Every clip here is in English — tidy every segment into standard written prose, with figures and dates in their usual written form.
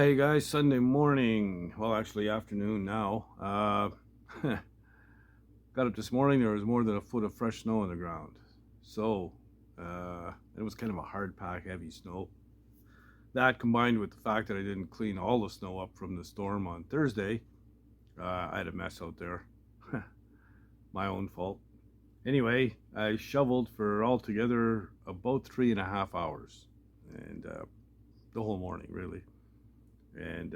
Hey guys, Sunday morning, well actually afternoon now. Got up this morning, there was more than a foot of fresh snow on the ground. So, it was kind of a hard pack, heavy snow. That combined with the fact that I didn't clean all the snow up from the storm on Thursday, I had a mess out there. My own fault. Anyway, I shoveled for altogether about 3.5 hours. And the whole morning, really. And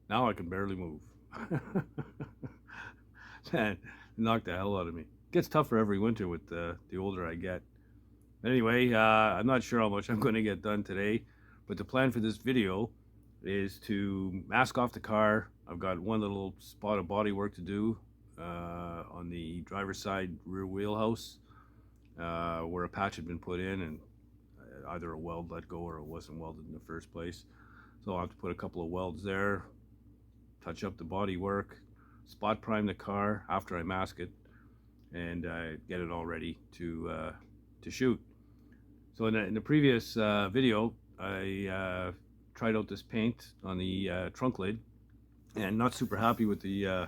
now I can barely move. Man, it knocked the hell out of me. Gets tougher every winter with the older I get. Anyway, I'm not sure how much I'm going to get done today, but the plan for this video is to mask off the car. I've got one little spot of body work to do on the driver's side rear wheelhouse where a patch had been put in and either a weld let go or it wasn't welded in the first place. So I'll have to put a couple of welds there, touch up the body work, spot prime the car after I mask it, and get it all ready to shoot. So in the previous video, I tried out this paint on the trunk lid, and not super happy with the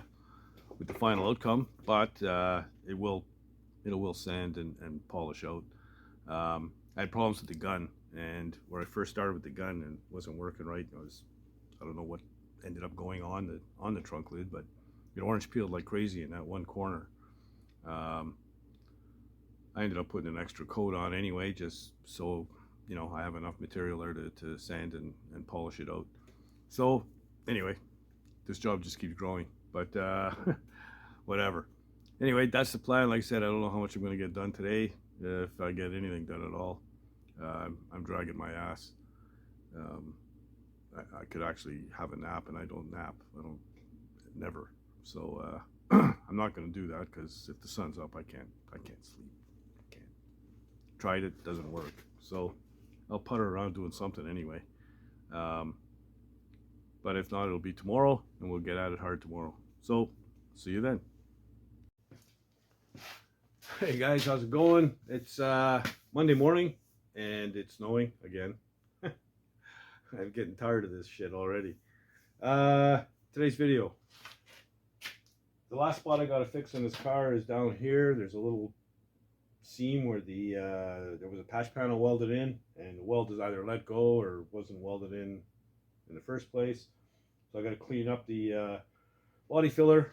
final outcome, but it will sand and polish out. I had problems with the gun, and where I first started with the gun and wasn't working right, I don't know what ended up going on the trunk lid, but it orange peeled like crazy in that one corner. I ended up putting an extra coat on anyway, just so I have enough material there to sand and polish it out. So anyway, this job just keeps growing, but whatever. Anyway, that's the plan. Like I said, I don't know how much I'm going to get done today, if I get anything done at all. I'm dragging my ass. I could actually have a nap, and I don't nap. Never. So I'm not going to do that, because if the sun's up, I can't sleep. I can't. Tried it, doesn't work. So I'll putter around doing something anyway. But if not, it'll be tomorrow, and we'll get at it hard tomorrow. So see you then. Hey guys, how's it going? It's Monday morning, and it's snowing again. I'm getting tired of this shit already. Today's video. The last spot I got to fix in this car is down here. There's a little seam where there was a patch panel welded in, and the weld is either let go or wasn't welded in the first place. So I got to clean up the body filler,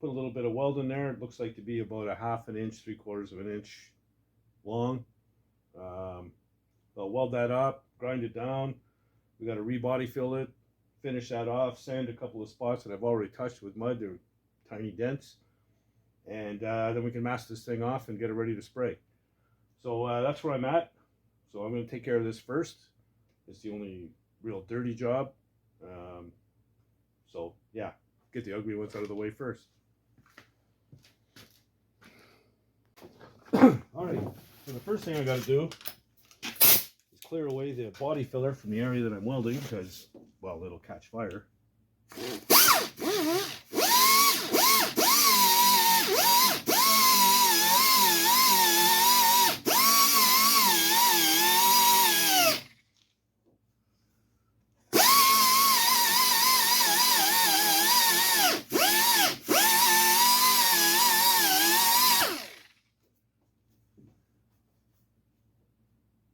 put a little bit of weld in there. It looks like to be about a 1/2 inch, 3/4 of an inch long. I'll weld that up, grind it down. We got to rebody fill it, finish that off, sand a couple of spots that I've already touched with mud. They're tiny dents, and then we can mask this thing off and get it ready to spray. So that's where I'm at. So I'm going to take care of this first. It's the only real dirty job. So yeah, get the ugly ones out of the way first. All right, so the first thing I got to do is clear away the body filler from the area that I'm welding, because, well, it'll catch fire.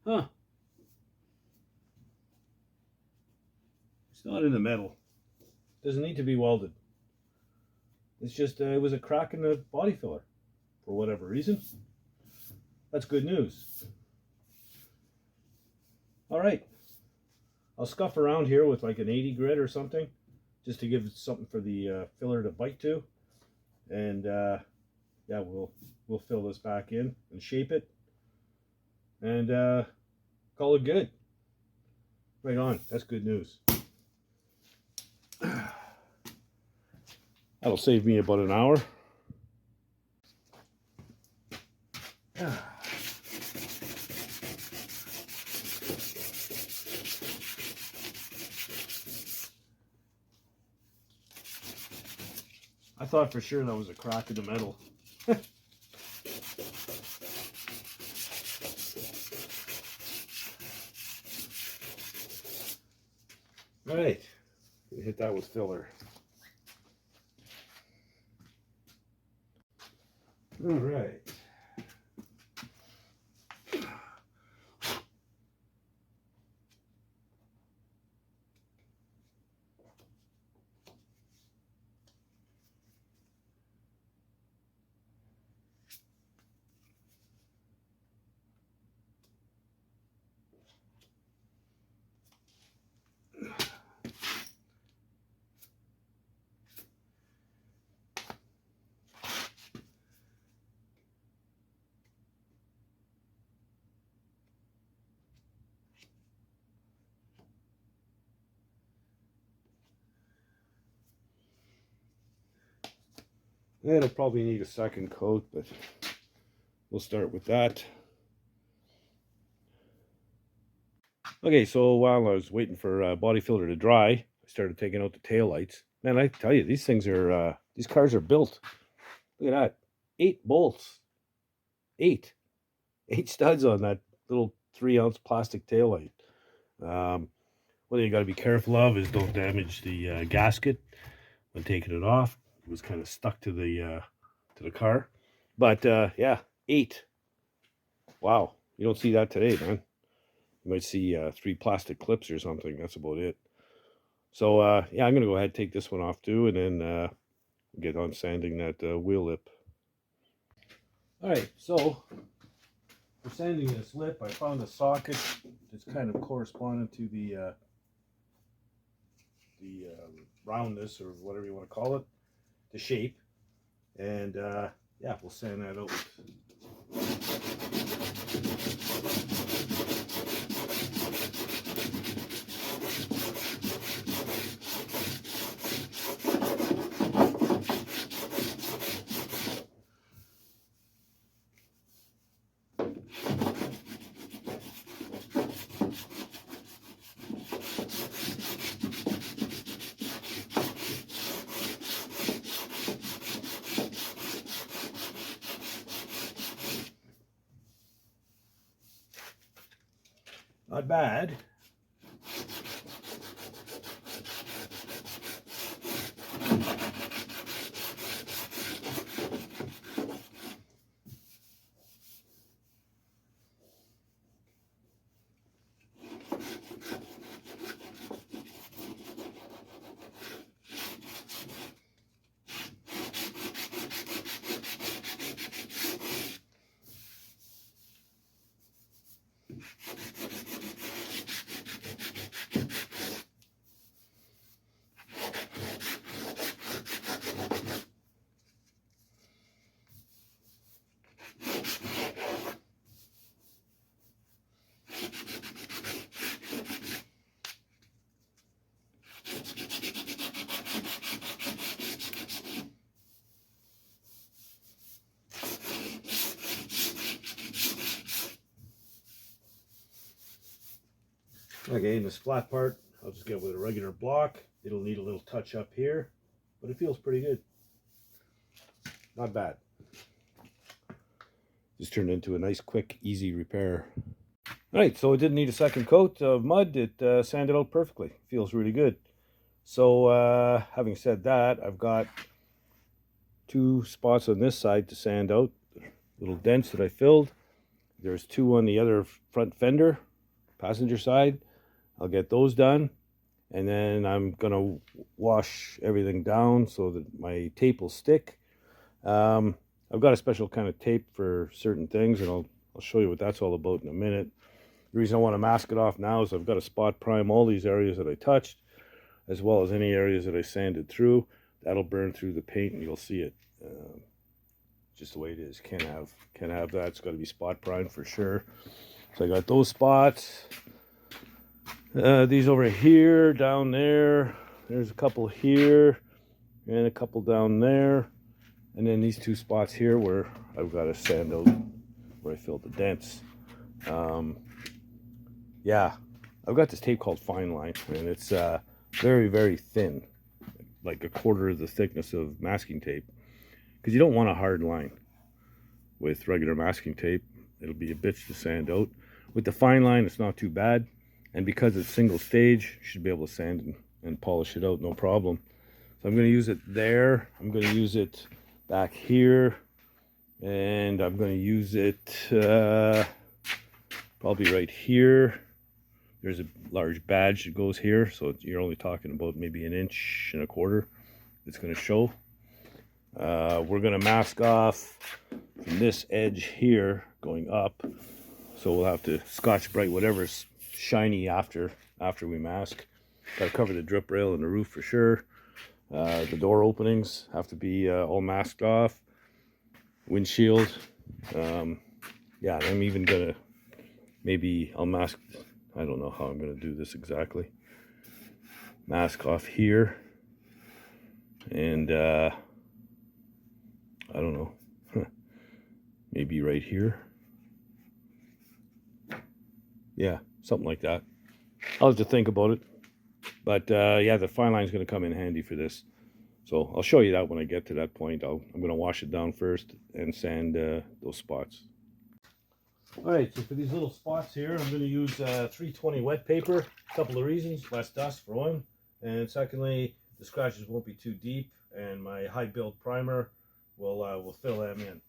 Huh. It's not in the metal. Doesn't need to be welded. It's just it was a crack in the body filler for whatever reason. That's good news. All right. I'll scuff around here with like an 80 grit or something, just to give it something for the filler to bite to. And yeah, we'll fill this back in and shape it, and call it good. Right on. That's good news. That'll save me about an hour. I thought for sure that was a crack in the metal. All right, hit that with filler. All right. It'll probably need a second coat, but we'll start with that. Okay, so while I was waiting for body filler to dry, I started taking out the tail lights. Man, I tell you, these things are, these cars are built. Look at that. 8 bolts. 8. 8 studs on that little 3-ounce plastic tail light. What you got to be careful of is don't damage the gasket when taking it off. It was kind of stuck to the car. But yeah, 8. Wow, you don't see that today, man. You might see 3 plastic clips or something. That's about it. So yeah, I'm gonna go ahead and take this one off too, and then get on sanding that wheel lip. All right, so for sanding this lip, I found a socket that's kind of corresponding to the roundness, or whatever you want to call it, the shape, and yeah, we'll sand that out. Not bad. Okay, and this flat part, I'll just get with a regular block. It'll need a little touch up here, but it feels pretty good. Not bad. Just turned into a nice, quick, easy repair. All right, so it didn't need a second coat of mud. It sanded out perfectly. Feels really good. So having said that, I've got 2 spots on this side to sand out, little dents that I filled. There's 2 on the other front fender, passenger side. I'll get those done, and then I'm gonna wash everything down so that my tape will stick. I've got a special kind of tape for certain things, and I'll show you what that's all about in a minute. The reason I want to mask it off now is I've got to spot prime all these areas that I touched, as well as any areas that I sanded through. That'll burn through the paint, and you'll see it. Just the way it is. Can't have that. It's got to be spot prime for sure. So I got those spots. These over here, down there. There's a couple here, and a couple down there. And then these 2 spots here where I've got to sand out where I filled the dents. Yeah, I've got this tape called Fine Line, and it's very, very thin, like a quarter of the thickness of masking tape, because you don't want a hard line with regular masking tape. It'll be a bitch to sand out. With the Fine Line, it's not too bad. And because it's single stage, you should be able to sand and polish it out, no problem. So I'm going to use it there. I'm going to use it back here. And I'm going to use it probably right here. There's a large badge that goes here. So you're only talking about maybe 1.25 inches it's going to show. We're going to mask off from this edge here going up. So we'll have to Scotch Brite whatever's shiny after we mask. Got to cover the drip rail and the roof for sure. The door openings have to be all masked off. Windshield. Yeah, I'm even gonna, maybe I'll mask, I don't know how I'm gonna do this exactly. Mask off here. And I don't know. Maybe right here. Yeah, something like that. I'll have to think about it. But yeah, the fine line is going to come in handy for this. So I'll show you that when I get to that point. I'm going to wash it down first and sand those spots. All right, so for these little spots here, I'm going to use 320 wet paper. A couple of reasons: less dust for one, and secondly, the scratches won't be too deep, and my high build primer will fill them in.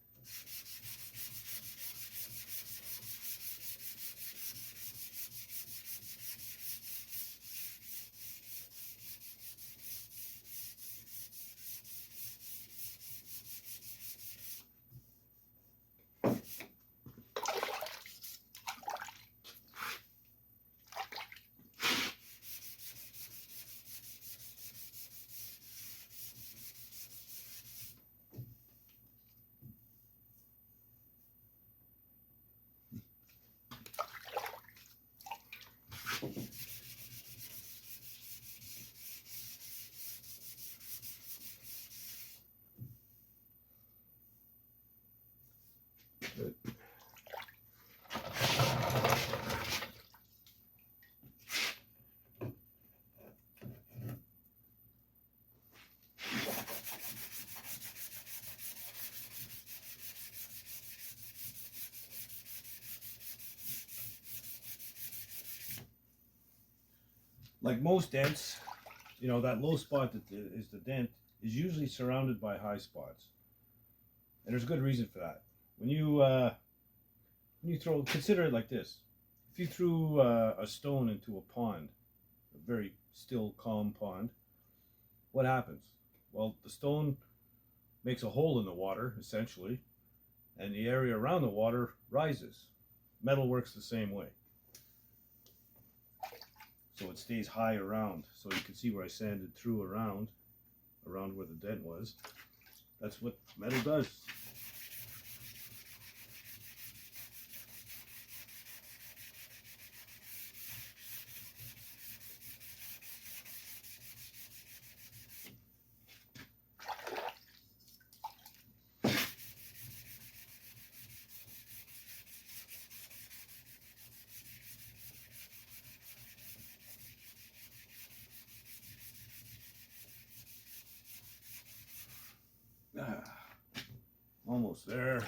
Good. Like most dents, you know, that low spot that is the dent is usually surrounded by high spots, and there's a good reason for that. When you throw, consider it like this: if you threw a stone into a pond, a very still, calm pond, what happens? Well, the stone makes a hole in the water essentially, and the area around the water rises. Metal works the same way. So it stays high around. So you can see where I sanded through around where the dent was. That's what metal does. Almost there.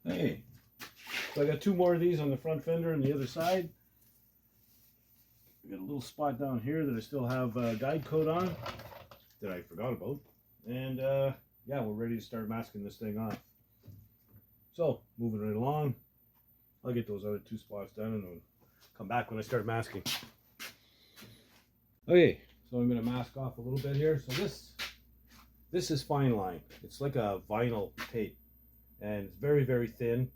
Hey, so I got 2 more of these on the front fender and the other side. I got a little spot down here that I still have guide coat on that I forgot about. And yeah, we're ready to start masking this thing off. So, moving right along. I'll get those other 2 spots done and I'll come back when I start masking. Okay, so I'm going to mask off a little bit here. So this is fine line. It's like a vinyl tape, and it's very, very thin.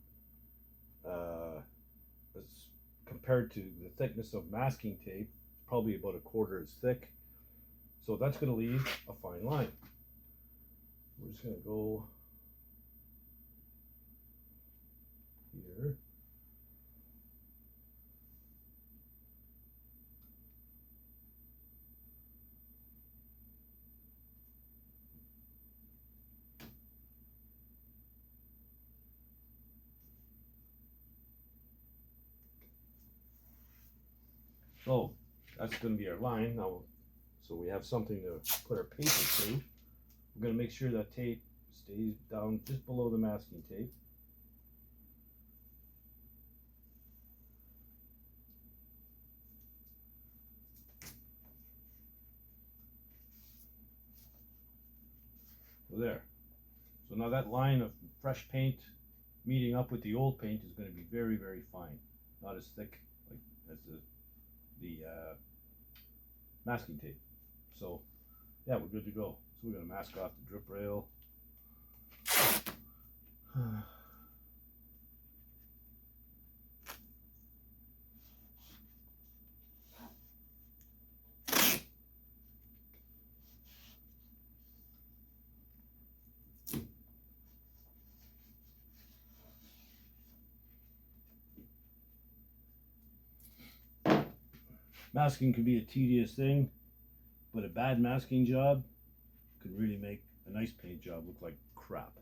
It's compared to the thickness of masking tape, probably about 1/4 as thick. So that's going to leave a fine line. We're just going to go here. So that's going to be our line. Now, so we have something to put our paper to. We're going to make sure that tape stays down just below the masking tape. So there. So now that line of fresh paint meeting up with the old paint is going to be very, very fine. Not as thick like as the masking tape. So yeah, we're good to go. So we're going to mask off the drip rail. Masking can be a tedious thing, but a bad masking job could really make a nice paint job look like crap.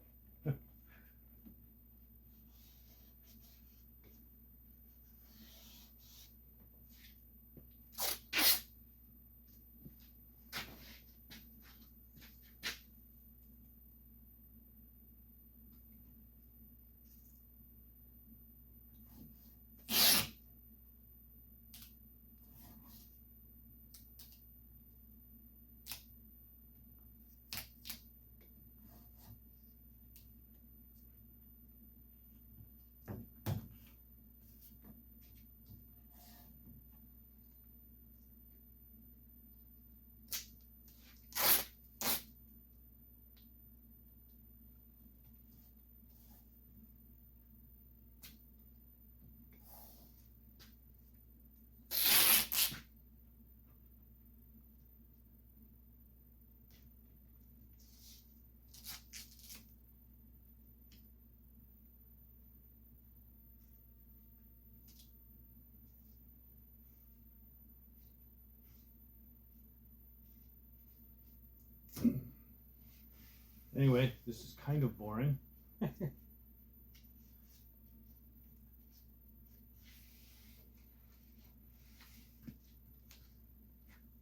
Anyway, this is kind of boring.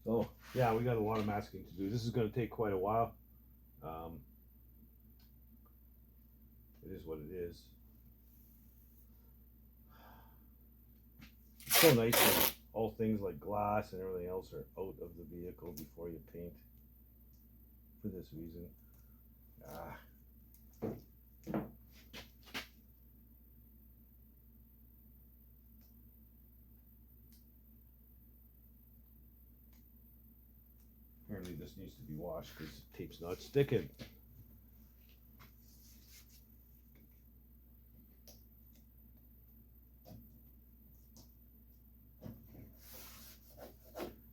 So yeah, we got a lot of masking to do. This is going to take quite a while. It is what it is. It's so nice that all things like glass and everything else are out of the vehicle before you paint. For this reason. Apparently this needs to be washed because the tape's not sticking.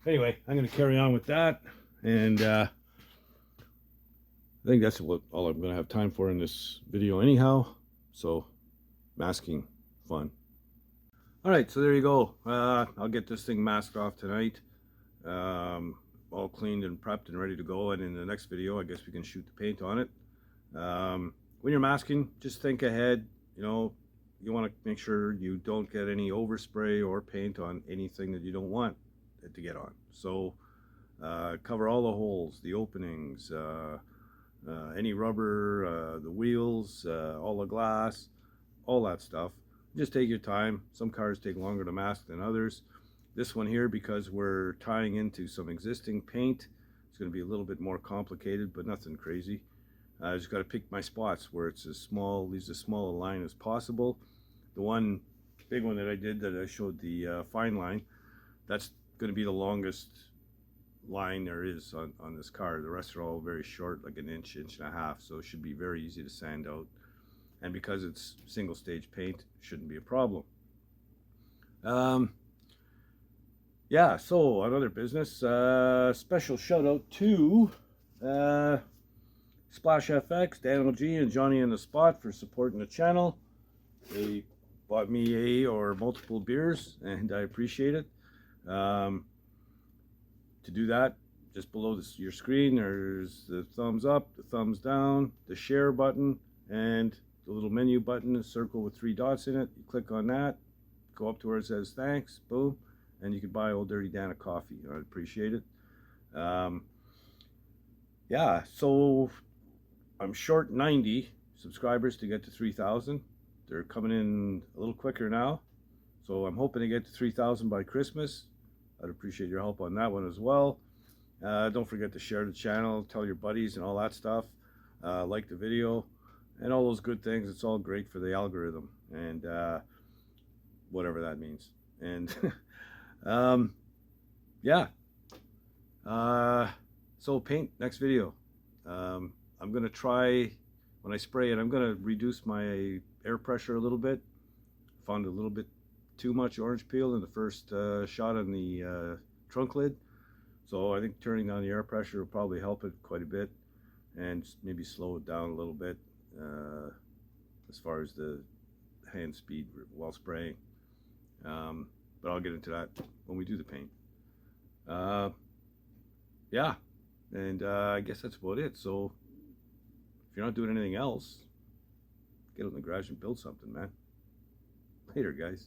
Anyway, I'm going to carry on with that, and I think that's all I'm going to have time for in this video anyhow. So, masking, fun. Alright, so there you go. I'll get this thing masked off tonight. All cleaned and prepped and ready to go, and in the next video I guess we can shoot the paint on it. When you're masking, just think ahead. You know, you want to make sure you don't get any overspray or paint on anything that you don't want it to get on. So cover all the holes, the openings, any rubber, the wheels, all the glass, all that stuff. Just take your time. Some cars take longer to mask than others. This one here, because we're tying into some existing paint, it's going to be a little bit more complicated, but nothing crazy. I just got to pick my spots where it's leaves as small a line as possible. The one big one that I did, that I showed the fine line, that's going to be the longest line there is on this car. The rest are all very short, like an inch, inch and a half, so it should be very easy to sand out. And because it's single stage paint, shouldn't be a problem. Yeah, so another business. Special shout out to uh, Splash FX, Daniel G, and Johnny in the Spot for supporting the channel. They bought me a or multiple beers, and I appreciate it. Um, to do that, just below your screen, there's the thumbs up, the thumbs down, the share button, and the little menu button, a circle with 3 dots in it. You click on that, go up to where it says thanks, boom, and you can buy Old Dirty Dan a coffee. I'd appreciate it. Um, yeah, so I'm short 90 subscribers to get to 3,000. They're coming in a little quicker now, so I'm hoping to get to 3,000 by Christmas. I'd appreciate your help on that one as well. Don't forget to share the channel, tell your buddies and all that stuff. Like the video and all those good things. It's all great for the algorithm and whatever that means. And um, yeah, so paint next video. I'm gonna try when I spray it. I'm gonna reduce my air pressure a little bit. Found a little bit too much orange peel in the first shot on the trunk lid. So I think turning down the air pressure will probably help it quite a bit and maybe slow it down a little bit as far as the hand speed while spraying. But I'll get into that when we do the paint. Yeah, and I guess that's about it. So if you're not doing anything else, get out in the garage and build something, man. Later, guys.